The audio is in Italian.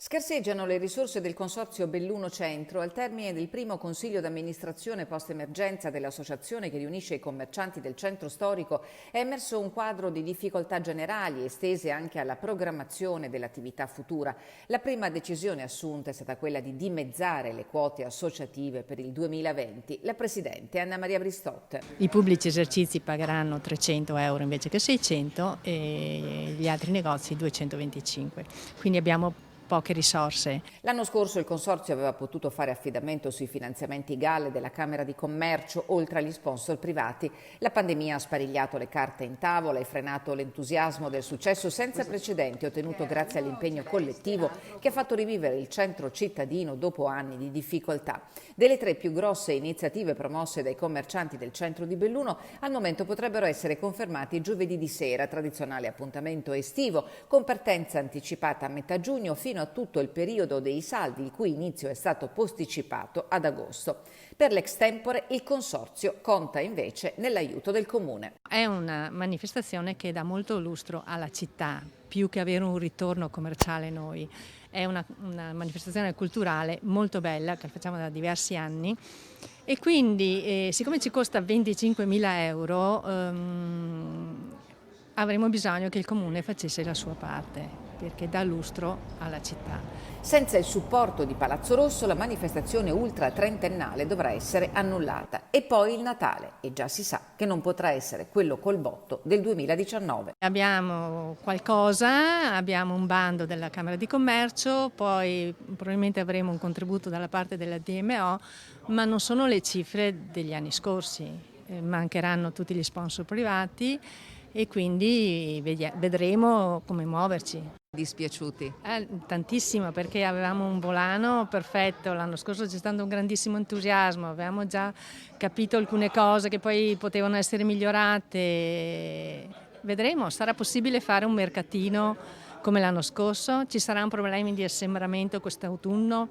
Scarseggiano le risorse del Consorzio Belluno Centro al termine del primo consiglio d'amministrazione post-emergenza dell'associazione che riunisce i commercianti del centro storico. È emerso un quadro di difficoltà generali estese anche alla programmazione dell'attività futura. La prima decisione assunta è stata quella di dimezzare le quote associative per il 2020. La Presidente Anna Maria Bristot. I pubblici esercizi pagheranno 300 euro invece che 600 e gli altri negozi 225. Quindi abbiamo poche risorse. L'anno scorso il Consorzio aveva potuto fare affidamento sui finanziamenti GAL della Camera di Commercio, oltre agli sponsor privati. La pandemia ha sparigliato le carte in tavola e frenato l'entusiasmo del successo senza precedenti ottenuto grazie all'impegno collettivo che ha fatto rivivere il centro cittadino dopo anni di difficoltà. Delle tre più grosse iniziative promosse dai commercianti del centro di Belluno, al momento potrebbero essere confermati giovedì di sera, tradizionale appuntamento estivo, con partenza anticipata a metà giugno fino a tutto il periodo dei saldi, il cui inizio è stato posticipato ad agosto. Per l'ex-tempore il Consorzio conta invece nell'aiuto del Comune. È una manifestazione che dà molto lustro alla città, più che avere un ritorno commerciale noi. È una manifestazione culturale molto bella che facciamo da diversi anni e quindi siccome ci costa 25.000 euro avremo bisogno che il Comune facesse la sua parte, perché dà lustro alla città. Senza il supporto di Palazzo Rosso la manifestazione ultra trentennale dovrà essere annullata. E poi il Natale, e già si sa che non potrà essere quello col botto del 2019. Abbiamo qualcosa, abbiamo un bando della Camera di Commercio, poi probabilmente avremo un contributo dalla parte della DMO, ma non sono le cifre degli anni scorsi. Mancheranno tutti gli sponsor privati e quindi vedremo come muoverci. Dispiaciuti? Tantissimo, perché avevamo un volano perfetto, l'anno scorso c'è stato un grandissimo entusiasmo, avevamo già capito alcune cose che poi potevano essere migliorate. Vedremo, sarà possibile fare un mercatino come l'anno scorso, ci saranno problemi di assembramento quest'autunno